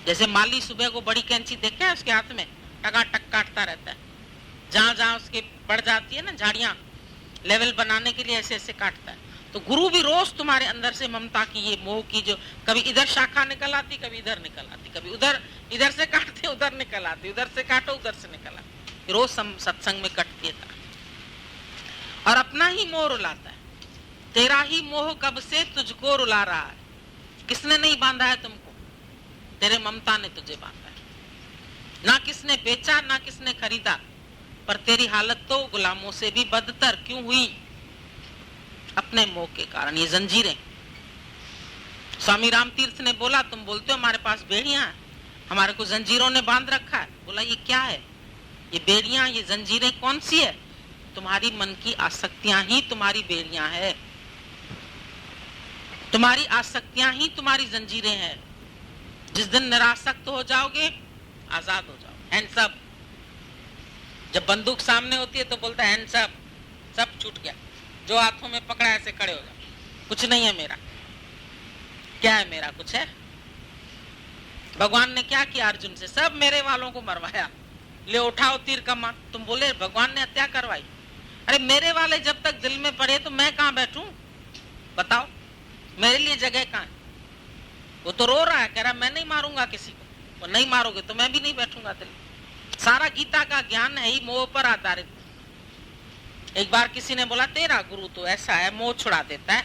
जैसे माली सुबह को बड़ी कैंची देखा है उसके हाथ में, टकाटक काटता रहता है। जहां जहां उसके बढ़ जाती है ना झाड़ियां, लेवल बनाने के लिए ऐसे ऐसे काटता है। तो गुरु भी रोज तुम्हारे अंदर से ममता की ये मोह की, जो कभी इधर शाखा निकल आती, कभी इधर निकल आती, कभी उधर, इधर से काटते उधर निकल आती, उधर से काटो उधर से निकल आती, रोज सत्संग में कटती है। और अपना ही मोह रुलाता है। तेरा ही मोह कब से तुझको रुला रहा है। किसने नहीं बांधा है तुमको? तेरे ममता ने तुझे बांधा है। ना किसने बेचा ना किसने खरीदा, पर तेरी हालत तो गुलामों से भी बदतर क्यों हुई? अपने मोह के कारण। ये जंजीरें। स्वामी राम तीर्थ ने बोला, तुम बोलते हो हमारे पास बेड़ियां हैं, हमारे को जंजीरों ने बांध रखा है। बोला ये क्या है? ये बेड़ियां, ये जंजीरें कौन सी है? तुम्हारी मन की आसक्तियां ही तुम्हारी बेड़ियां है। तुम्हारी आसक्तियां ही तुम्हारी जंजीरें हैं। जिस दिन निरासक्त हो जाओगे, आजाद हो जाओगे। Hands up. जब बंदूक सामने होती है तो बोलता है हैंड्स अप, सब छूट गया। जो हाथों में पकड़ा ऐसे खड़े हो जाओ। कुछ नहीं है मेरा। क्या है मेरा? कुछ है? भगवान ने क्या किया अर्जुन से? सब मेरे वालों को मरवाया। ले उठाओ तीर कमान। तुम बोले भगवान ने हत्या करवाई। अरे मेरे वाले जब तक दिल में पड़े तो मैं कहां बैठूं? बताओ, मेरे लिए जगह कहां है? वो तो रो रहा है, कह रहा मैं नहीं मारूंगा किसी को। वो नहीं मारोगे तो मैं भी नहीं बैठूंगा दिल। सारा गीता का ज्ञान है ही मोह पर आधारित। एक बार किसी ने बोला तेरा गुरु तो ऐसा है, मोह छुड़ा देता है।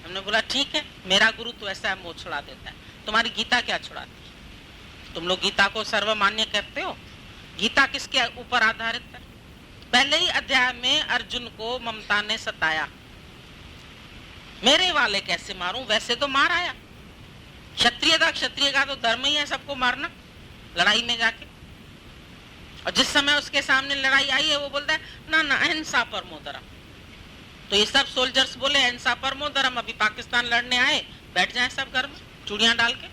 हमने बोला ठीक है, मेरा गुरु तो ऐसा है, मोह छुड़ा देता है। तुम्हारी गीता क्या छुड़ाती है? तुम लोग गीता को सर्वमान्य कहते हो। गीता किसके ऊपर आधारित है? पहले ही अध्याय में अर्जुन को ममता ने सताया। मेरे वाले कैसे मारूं? वैसे तो मार आया। क्षत्रिय का तो धर्म ही है सबको मारना, लड़ाई में जाके। और जिस समय उसके सामने लड़ाई आई है वो बोलता है ना ना अहिंसा परमो धर्म। तो ये सब सोल्जर्स बोले अहिंसा परमो धर्म। अभी पाकिस्तान लड़ने आए, बैठ जाए सब घर में चूड़ियां डाल के।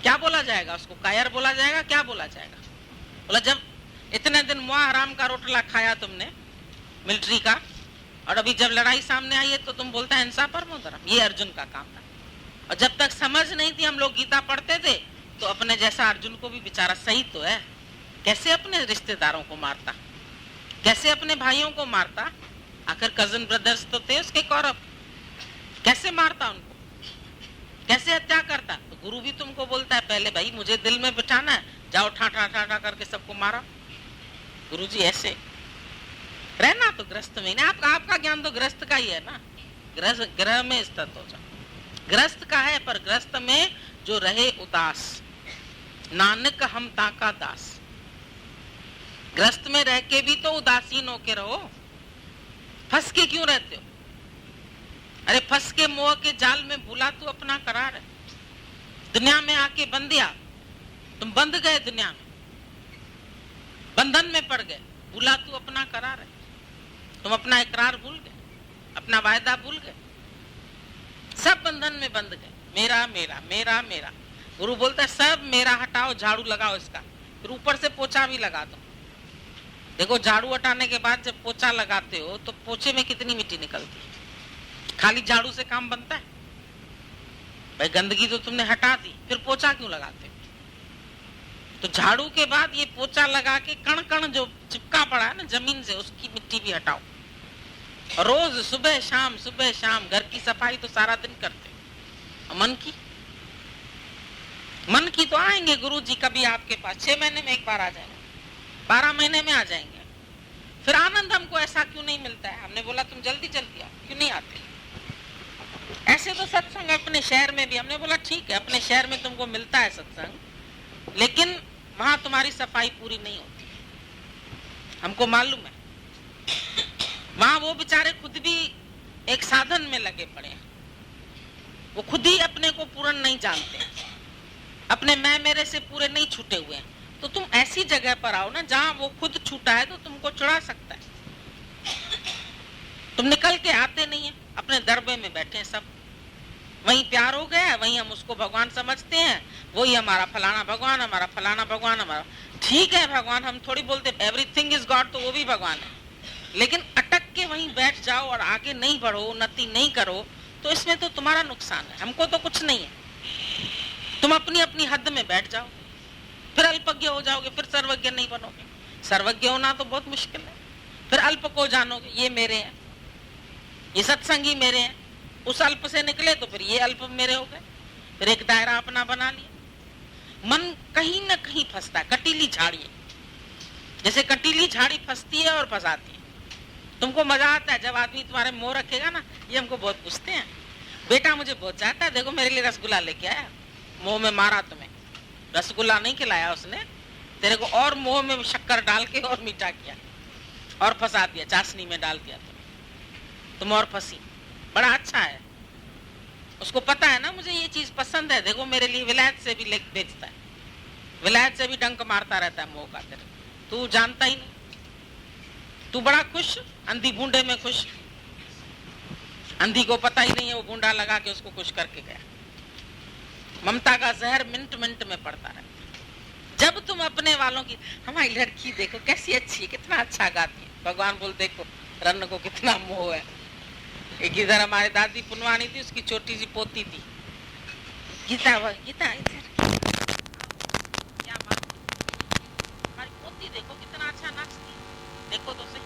क्या बोला जाएगा उसको? कायर बोला जाएगा? क्या बोला जाएगा? बोला जब इतने दिन मुआ हराम का रोटला खाया तुमने मिलिट्री का, और अभी जब लड़ाई सामने आई है तो तुम बोलते हैं अहिंसा परमो धर्म। ये अर्जुन का काम था। और जब तक समझ नहीं थी, हम लोग गीता पढ़ते थे तो अपने जैसा अर्जुन को भी बेचारा सही तो है, कैसे अपने रिश्तेदारों को मारता, कैसे अपने भाइयों को मारता। आखिर कजन ब्रदर्स तो थे उसके कौरव, कैसे मारता उनको, कैसे हत्या करता। तो गुरु भी तुमको बोलता है पहले भाई मुझे दिल में बिठाना है, जाओ ठा ठा ठा ठा करके सबको मारा। गुरु जी ऐसे रहना तो ग्रस्त में नहीं। आपका ज्ञान तो ग्रस्त का ही है ना। ग्रह में स्थित हो जाओ, ग्रस्त का है। पर ग्रस्त में जो रहे उदास, नानक हम ताका दास। ग्रस्त में रह के भी तो उदासीन होके रहो। फंस के क्यों रहते हो? अरे फंस के मोह के जाल में भूला तू अपना करार है। दुनिया में आके बंदिया, तुम बंध गए दुनिया में, बंधन में पड़ गए। भूला तू अपना करार है। तुम अपना इकरार भूल गए, अपना वायदा भूल गए, सब बंधन में बंध गए। मेरा मेरा मेरा मेरा। गुरु बोलता है सब मेरा हटाओ, झाड़ू लगाओ इसका। फिर ऊपर से पोछा भी लगा दो। देखो झाड़ू हटाने के बाद जब पोछा लगाते हो तो पोछे में कितनी मिट्टी निकलती है? खाली झाड़ू से काम बनता है? भाई गंदगी तो तुमने हटा दी, फिर पोछा क्यों लगाते हो? तो झाड़ू के बाद ये पोछा लगा के कण कण जो चिपका पड़ा है ना जमीन से, उसकी मिट्टी भी हटाओ। रोज सुबह शाम घर की सफाई तो सारा दिन करते हो। मन की तो आएंगे गुरुजी कभी आपके पास, 6 महीने में एक बार आ जाएंगे, 12 महीने में आ जाएंगे। फिर आनंद हमको ऐसा क्यों नहीं मिलता है? हमने बोला तुम जल्दी आओ, क्यों नहीं आते? ऐसे तो सत्संग अपने शहर में भी, हमने बोला ठीक है अपने शहर में तुमको मिलता है सत्संग, लेकिन वहां तुम्हारी सफाई पूरी नहीं होती, हमको मालूम है। वहां वो बेचारे खुद भी एक साधन में लगे पड़े हैं, वो खुद ही अपने को पूर्ण नहीं जानते, अपने मैं मेरे से पूरे नहीं छूटे हुए हैं। तो तुम ऐसी जगह पर आओ ना जहां वो खुद छूटा है तो तुमको चुरा सकता है। तुम निकल के आते नहीं है, अपने दरबे में बैठे हैं सब, वहीं प्यार हो गया है, वहीं हम उसको भगवान समझते हैं, वही हमारा फलाना भगवान, हमारा फलाना भगवान, हमारा ठीक है भगवान। हम थोड़ी बोलते एवरीथिंग इज गॉड, तो वो भी भगवान है, लेकिन अटक के वहीं बैठ जाओ और आगे नहीं बढ़ो, उन्नति नहीं करो, तो इसमें तो तुम्हारा नुकसान है, हमको तो कुछ नहीं है। तुम अपनी अपनी हद में बैठ जाओ, फिर अल्पज्ञ हो जाओगे, फिर सर्वज्ञ नहीं बनोगे। सर्वज्ञ होना तो बहुत मुश्किल है। फिर अल्प को जानोगे, ये मेरे हैं, ये सत्संगी मेरे हैं, उस अल्प से निकले तो फिर ये अल्प मेरे हो गए, फिर एक दायरा अपना बना लिया। मन कहीं न कहीं फंसता है, कटीली झाड़ी है, जैसे कटीली झाड़ी फंसती है और फंसाती है। तुमको मजा आता है जब आदमी तुम्हारे मुंह रखेगा ना, ये हमको बहुत पूछते हैं, बेटा मुझे बहुत चाहता है, देखो मेरे लिए रसगुल्ला लेके आया, मुंह में मारा तुम्हें, रसगुल्ला नहीं खिलाया उसने तेरे को, और मुंह में शक्कर डाल के और मीठा किया और फंसा दिया, चाशनी में डाल दिया तुम और फंसी। बड़ा अच्छा है, उसको पता है ना मुझे ये चीज पसंद है, देखो मेरे लिए विलायत से भी लेके बेचता है, विलायत से भी डंक मारता रहता है मुंह का तेरे, तू जानता ही नहीं, तू बड़ा खुश, अंधी बूंदे में खुश। अंधी को पता ही नहीं है वो बूंदा लगा के उसको खुश करके गया। ममता का जहर मिनट मिनट में पड़ता रहता है। जब तुम अपने वालों की, हमारी लड़की देखो कैसी अच्छी है, कितना अच्छा गाती है, भगवान बोल देखो रन को कितना मोह है। एक इधर हमारे दादी पुनवानी थी, उसकी छोटी सी पोती थी गीता, गीता इधर क्या बात, हमारी पोती देखो कितना अच्छा नाचती है, देखो तो सही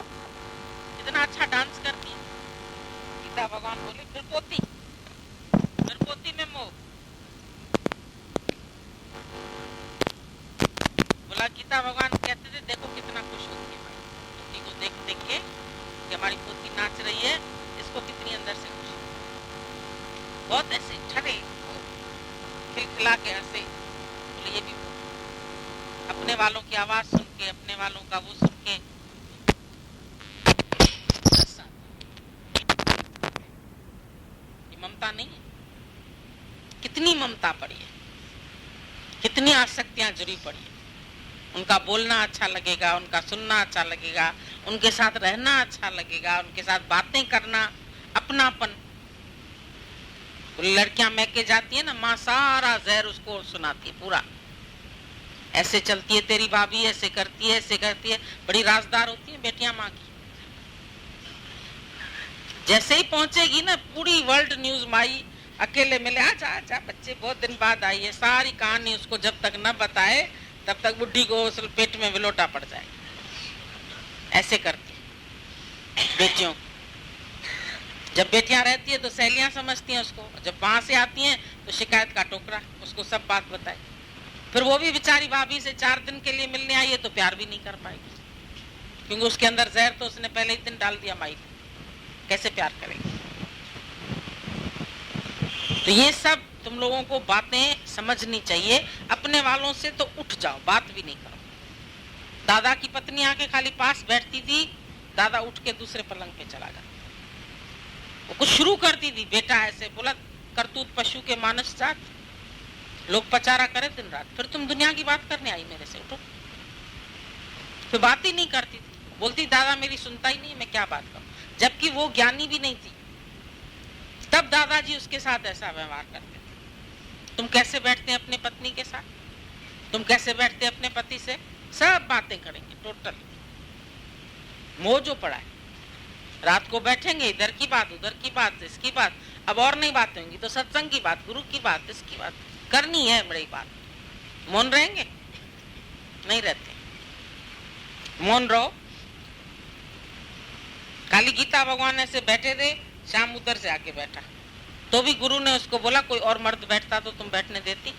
कितना अच्छा डांस करती है। गीता भगवान बोले फिर पोती में मोह, बोला गीता भगवान कहते थे देखो कितना खुश होती है पोती को देख देख के कि हमारी पोती नाच रही है, इसको कितनी अंदर से खुशी, बहुत ऐसे ठरे खिलखिला के हंसे। बोले ये भी अपने वालों की आवाज सुन के, अपने वालों का वो सुन के ये ममता नहीं है, कितनी ममता पड़ी है, कितनी आसक्तियां जुड़ी पड़ी है। उनका बोलना अच्छा लगेगा, उनका सुनना अच्छा लगेगा, उनके साथ रहना अच्छा लगेगा, उनके साथ बातें करना, अपनापन। लड़कियां मैके जाती है ना, माँ सारा जहर उसको सुनाती है पूरा, ऐसे चलती है तेरी भाभी, ऐसे करती है, ऐसे करती है, बड़ी राजदार होती है बेटियां माँ की। जैसे ही पहुंचेगी ना पूरी वर्ल्ड न्यूज माई अकेले मिले, आजा आजा बच्चे बहुत दिन बाद आई है, सारी कहानी उसको जब तक न बताए तब तक बुढ़ी को पेट में विलोटा पड़ जाए। ऐसे करती बेटियों, जब बेटियां रहती है तो सहेलियां समझती हैं उसको, जब वहां से आती हैं तो शिकायत का टोकरा, उसको सब बात बताए। फिर वो भी बेचारी भाभी से 4 दिन के लिए मिलने आई है तो प्यार भी नहीं कर पाएगी, क्योंकि उसके अंदर जहर तो उसने पहले ही दिन डाल दिया माई को, कैसे प्यार करेगी। तो ये सब तुम लोगों को बातें समझनी चाहिए। अपने वालों से तो उठ जाओ, बात भी नहीं करो। दादा की पत्नी आके खाली पास बैठती थी, दादा उठ के दूसरे पलंग पे चला गया। वो कुछ शुरू करती थी, बेटा ऐसे बोला, करतूत पशु के मानस जात, लोग पचारा करे दिन रात, फिर तुम दुनिया की बात करने आई मेरे से, उठो। फिर बात ही नहीं करती थी, बोलती दादा मेरी सुनता ही नहीं, मैं क्या बात करूं, जबकि वो ज्ञानी भी नहीं थी। तब दादाजी उसके साथ ऐसा व्यवहार करते थे। तुम कैसे बैठते हैं अपने पत्नी के साथ, तुम कैसे बैठते हैं अपने पति से? सब बातें करेंगे टोटल। मोह जो पड़ा है, रात को बैठेंगे, इधर की बात, उधर की बात, इसकी बात, अब और नहीं बातें होंगी तो सत्संग की बात, गुरु की बात, इसकी बात करनी है, बड़ी बात। मौन रहेंगे? नहीं रहते। मौन रहो। खाली गीता भगवान ऐसे बैठे थे, शाम उधर से आके बैठा, तो भी गुरु ने उसको बोला कोई और मर्द बैठता तो तुम बैठने देती?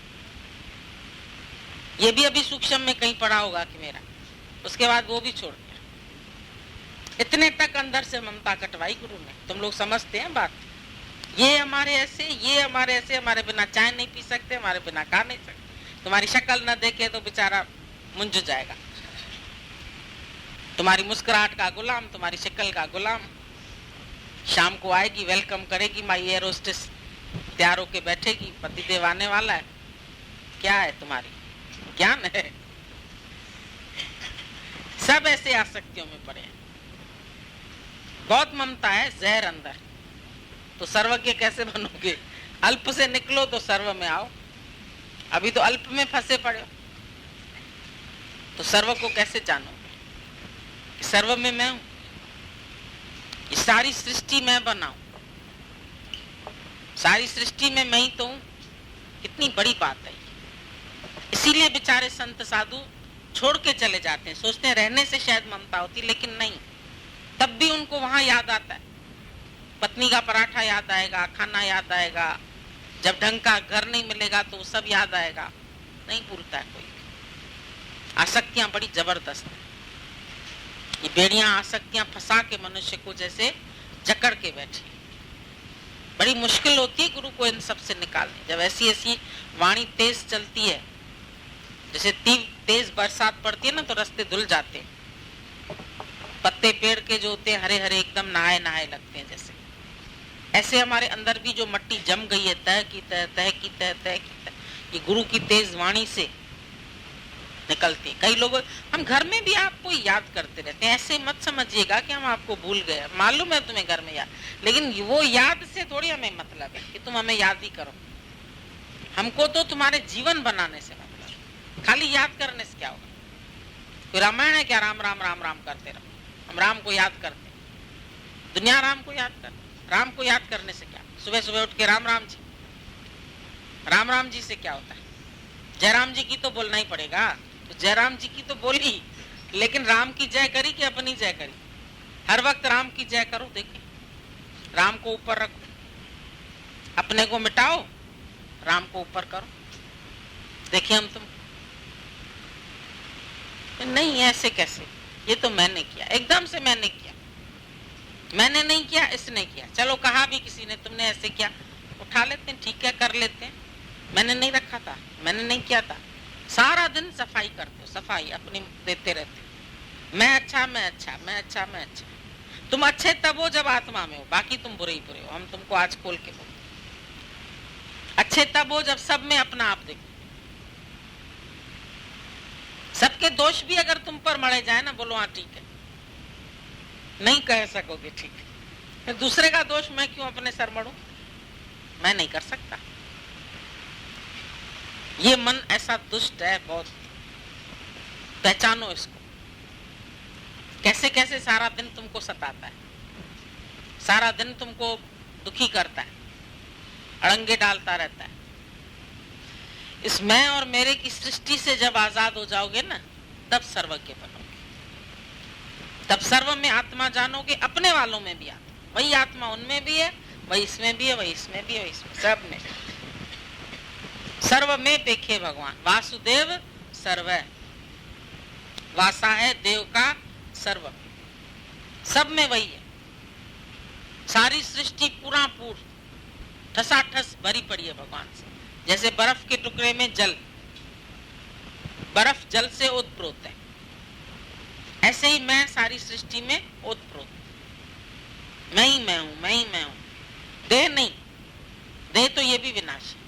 ये भी अभी सूक्ष्म में कहीं पड़ा होगा कि मेरा, उसके बाद वो भी छोड़ दिया। इतने तक अंदर से ममता कटवाई गुरु ने। तुम लोग समझते हैं बात? ये हमारे ऐसे, ये हमारे ऐसे, हमारे बिना चाय नहीं पी सकते, हमारे बिना खा नहीं सकते, तुम्हारी शक्ल न देखे तो बेचारा मुंझ जाएगा, तुम्हारी मुस्कुराहट का गुलाम, तुम्हारी शक्ल का गुलाम। शाम को आएगी, वेलकम करेगी, माई एयर होस्टेस तैयार होके बैठेगी, पतिदेव आने वाला है, क्या है तुम्हारी ज्ञान है? सब ऐसे आसक्तियों में पड़े हैं, बहुत ममता है, जहर अंदर। तो सर्वज्ञ कैसे बनोगे? अल्प से निकलो तो सर्व में आओ। अभी तो अल्प में फंसे पड़े हो, तो सर्व को कैसे जानोगे? सर्व में मैं हूं, ये सारी सृष्टि मैं बनाऊं, सारी सृष्टि में मैं ही तो हूं। कितनी बड़ी बात है। इसीलिए बेचारे संत साधु छोड़ के चले जाते हैं, सोचते हैं रहने से शायद ममता होती, लेकिन नहीं, तब भी उनको वहां याद आता है, पत्नी का पराठा याद आएगा, खाना याद आएगा, जब ढंग का घर नहीं मिलेगा तो सब याद आएगा, नहीं भूलता है कोई। आसक्तियां बड़ी जबरदस्त है, ये बेड़ियां आसक्तियां फंसा के मनुष्य को जैसे जकड़ के बैठे। बड़ी मुश्किल होती है गुरु को इन सब से निकालने। जब ऐसी ऐसी वाणी तेज चलती है, जैसे तेज बरसात पड़ती है ना, तो रास्ते धुल जाते हैं, पत्ते पेड़ के जो होते हैं हरे हरे एकदम नहाए नहाए लगते हैं जैसे। ऐसे हमारे अंदर भी जो मट्टी जम गई है, तह की तह, तह की तह, तह की तह, ये गुरु की तेज वाणी से निकलती। कई लोग, हम घर में भी आपको याद करते रहते हैं, ऐसे मत समझिएगा कि हम आपको भूल गए, मालूम है तुम्हें घर में याद, लेकिन वो याद से थोड़ी हमें मतलब है कि तुम हमें याद ही करो। हमको तो तुम्हारे जीवन बनाने से मतलब है, खाली याद करने से क्या होगा? कोई रामायण है क्या राम राम राम राम करते रहो? हम राम को याद करते, दुनिया राम को याद करते। राम को याद करने से क्या? सुबह सुबह उठ के राम राम जी, राम राम जी से क्या होता है? जयराम जी की तो बोलना ही पड़ेगा, तो जयराम जी की तो बोली, लेकिन राम की जय करी कि अपनी जय करी? हर वक्त राम की जय करो। देखिए, राम को ऊपर रखो, अपने को मिटाओ, राम को ऊपर करो। देखिए हम तुम नहीं, ऐसे कैसे? ये तो मैंने किया, एकदम से मैंने किया, मैंने नहीं किया, इसने किया। चलो कहा भी किसी ने तुमने ऐसे किया, उठा लेते हैं, ठीक है कर लेते हैं, मैंने नहीं रखा था, मैंने नहीं किया था। सारा दिन सफाई करते हो, सफाई अपनी देते रहते हो, मैं अच्छा मैं अच्छा मैं अच्छा मैं अच्छा। तुम अच्छे तब हो जब आत्मा में हो, बाकी तुम बुरे ही बुरे हो। हम तुमको आज खोल के बोल, अच्छे तब हो जब सब में अपना आप देखो। सबके दोष भी अगर तुम पर मरे जाए ना, बोलो हाँ ठीक है, नहीं कह सकोगे ठीक है, फिर दूसरे का दोष मैं क्यों अपने सर मरूं? मैं नहीं कर सकता। ये मन ऐसा दुष्ट है बहुत, पहचानो इसको। कैसे कैसे सारा दिन तुमको सताता है, सारा दिन तुमको दुखी करता है, अड़ंगे डालता रहता है। इस मैं और मेरे की सृष्टि से जब आजाद हो जाओगे ना, तब सर्वज्ञ बनोगे, तब सर्व में आत्मा जानोगे, अपने वालों में भी आत्मा, वही आत्मा उनमें भी है, वही इसमें भी है, वही इसमें भी है, वही इसमें, सब में। सर्व में देखे भगवान, वासुदेव सर्व, वासा है देव का सर्व, सब में वही है। सारी सृष्टि पूरा पूर ठसाठस भरी पड़ी है भगवान से। जैसे बर्फ के टुकड़े में जल, बर्फ जल से ओतप्रोत है, ऐसे ही मैं सारी सृष्टि में ओतप्रोत, मैं ही मैं हूं, मैं ही मैं हूं। देह नहीं, देह तो ये भी विनाश है,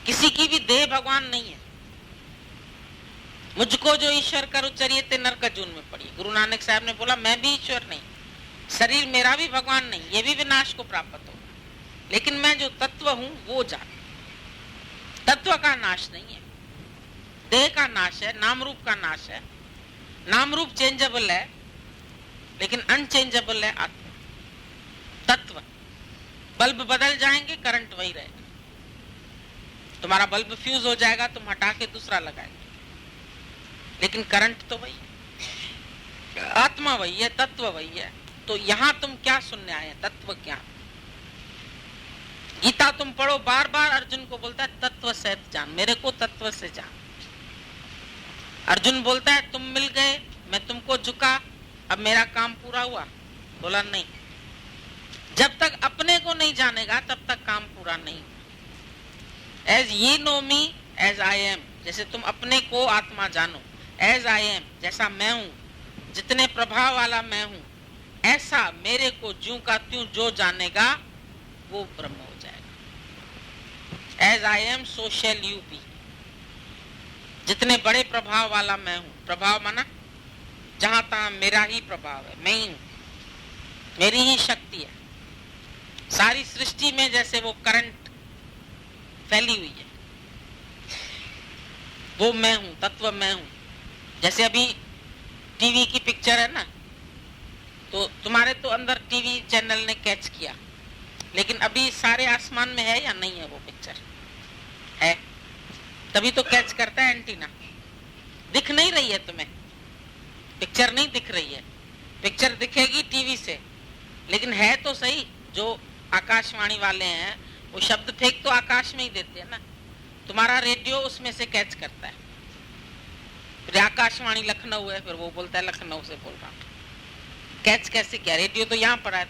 किसी की भी देह भगवान नहीं है। मुझको जो ईश्वर कर उच्चरिए ते नरक जून में पड़ी। गुरु नानक साहब ने बोला मैं भी ईश्वर नहीं, शरीर मेरा भी भगवान नहीं, ये भी विनाश को प्राप्त होगा, लेकिन मैं जो तत्व हूं वो जान, तत्व का नाश नहीं है। देह का नाश है, नाम रूप का नाश है। नाम रूप चेंजेबल है लेकिन अनचेंजेबल है आत्मा, तत्व। बल्ब बदल जाएंगे, करंट वही रहेगा। तुम्हारा बल्ब फ्यूज हो जाएगा, तुम हटा के दूसरा लगाएंगे, लेकिन करंट तो वही है, आत्मा वही है, तत्व वही है। तो यहां तुम क्या सुनने आए हैं? तत्व क्या? गीता तुम पढ़ो, बार बार अर्जुन को बोलता है तत्व से जान, मेरे को तत्व से जान। अर्जुन बोलता है तुम मिल गए, मैं तुमको झुका, अब मेरा काम पूरा हुआ? बोला नहीं। जब तक अपने को नहीं जानेगा तब तक काम पूरा नहीं। As ye know me as I am, जैसे तुम अपने को आत्मा जानो, एज आई एम, जैसा मैं हूं, जितने प्रभाव वाला मैं हूं, ऐसा मेरे को ज्यों का त्यों जो जानेगा वो ब्रह्म हो जाएगा। As I am so shall you be. जितने बड़े प्रभाव वाला मैं हूं, प्रभाव माना जहां तहां मेरा ही प्रभाव है, मैं ही हूं, मेरी ही शक्ति है। सारी सृष्टि में जैसे वो करंट फैली हुई है, वो मैं हूं, तत्व मैं हूं। जैसे अभी टीवी की पिक्चर है ना, तो तुम्हारे तो अंदर टीवी चैनल ने कैच किया, लेकिन अभी सारे आसमान में है या नहीं है वो पिक्चर? है, तभी तो कैच करता है एंटीना। दिख नहीं रही है तुम्हें, पिक्चर नहीं दिख रही है, पिक्चर दिखेगी टीवी से, लेकिन है तो सही। जो आकाशवाणी वाले हैं वो शब्द फेंक तो आकाश में ही देते हैं ना, तुम्हारा रेडियो उसमें से कैच करता है। फिर आकाशवाणी लखनऊ है, फिर वो बोलता है लखनऊ से बोल रहा हूं। कैच कैसे किया? रेडियो तो यहाँ पड़ा है,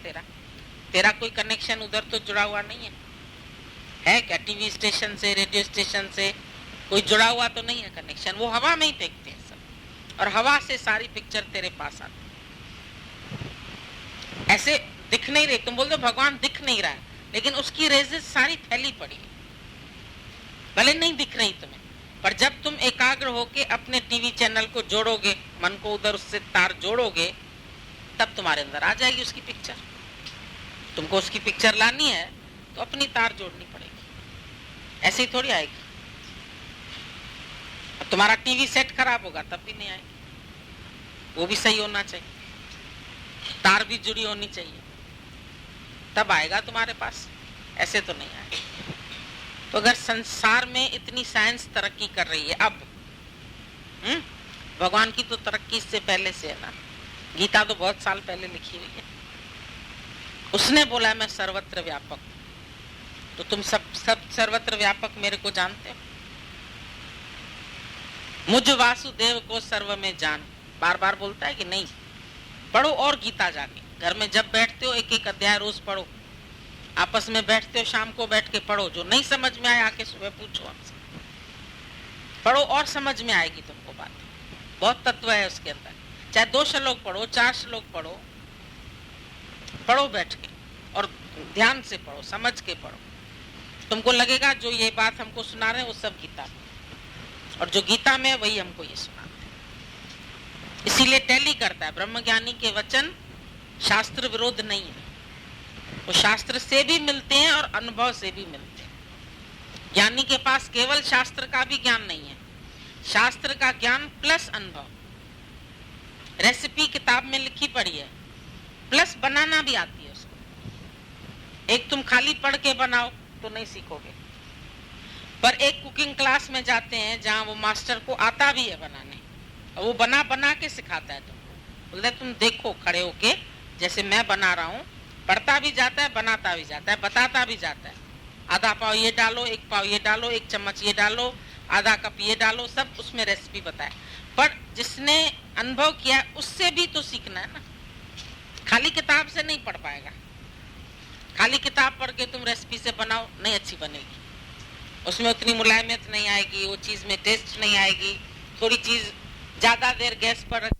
तेरा कोई कनेक्शन उधर तो जुड़ा हुआ नहीं है क्या? टीवी स्टेशन से, रेडियो स्टेशन से कोई जुड़ा हुआ तो नहीं है कनेक्शन, वो हवा में ही फेंकते हैं सब, और हवा से सारी पिक्चर तेरे पास आती। ऐसे दिख नहीं रही, तुम बोलते भगवान दिख नहीं रहा है, लेकिन उसकी रेजेस सारी फैली पड़ी है, भले नहीं दिख रही तुम्हें, पर जब तुम एकाग्र होके अपने टीवी चैनल को जोड़ोगे, मन को उधर उससे तार जोड़ोगे, तब तुम्हारे अंदर आ जाएगी उसकी पिक्चर। तुमको उसकी पिक्चर लानी है तो अपनी तार जोड़नी पड़ेगी, ऐसे ही थोड़ी आएगी। अब तुम्हारा टीवी सेट खराब होगा तब भी नहीं आएगी, वो भी सही होना चाहिए, तार भी जुड़ी होनी चाहिए, तब आएगा तुम्हारे पास, ऐसे तो नहीं आएगा। तो अगर संसार में इतनी साइंस तरक्की कर रही है अब, भगवान की तो तरक्की इससे पहले से है ना, गीता तो बहुत साल पहले लिखी हुई है। उसने बोला मैं सर्वत्र व्यापक, तो तुम सब सर्वत्र व्यापक मेरे को जानते हो। मुझ वासुदेव को सर्व में जान, बार बार बोलता है कि नहीं? पढ़ो और गीता जाके, घर में जब बैठते हो एक एक अध्याय रोज पढ़ो, आपस में बैठते हो शाम को बैठ के पढ़ो, जो नहीं समझ में आए आके सुबह पूछो हमसे, पढ़ो और समझ में आएगी तुमको बात। बहुत तत्व है उसके अंदर, चाहे 2 श्लोक पढ़ो, 4 श्लोक पढ़ो, पढ़ो बैठ के, और ध्यान से पढ़ो, समझ के पढ़ो। तुमको लगेगा जो ये बात हमको सुना रहे हैं वो सब गीता में, और जो गीता में वही हमको ये सुनाते हैं। इसीलिए टैली करता है, ब्रह्मज्ञानी के वचन शास्त्र विरोध नहीं है, वो शास्त्र से भी मिलते हैं और अनुभव से भी मिलते हैं। ज्ञानी के पास केवल शास्त्र का भी ज्ञान नहीं है, शास्त्र का ज्ञान प्लस अनुभव। रेसिपी किताब में लिखी पड़ी है, प्लस बनाना भी आती है उसको। एक तुम खाली पढ़ के बनाओ तो नहीं सीखोगे, पर एक कुकिंग क्लास में जाते हैं जहाँ वो मास्टर को आता भी है बनाने, और वो बना बना के सिखाता है तुमको। बोलते तुम देखो खड़े होके, जैसे मैं बना रहा हूँ, पढ़ता भी जाता है, बनाता भी जाता है, बताता भी जाता है। आधा पाव ये डालो, 1 पाव ये डालो, 1 चम्मच ये डालो, आधा कप ये डालो, सब उसमें रेसिपी बताए। पर जिसने अनुभव किया उससे भी तो सीखना है ना, खाली किताब से नहीं पढ़ पाएगा। खाली किताब पढ़ के तुम रेसिपी से बनाओ, नहीं अच्छी बनेगी, उसमें उतनी मुलायमियत नहीं आएगी, वो चीज में टेस्ट नहीं आएगी। थोड़ी चीज ज्यादा देर गैस पर रख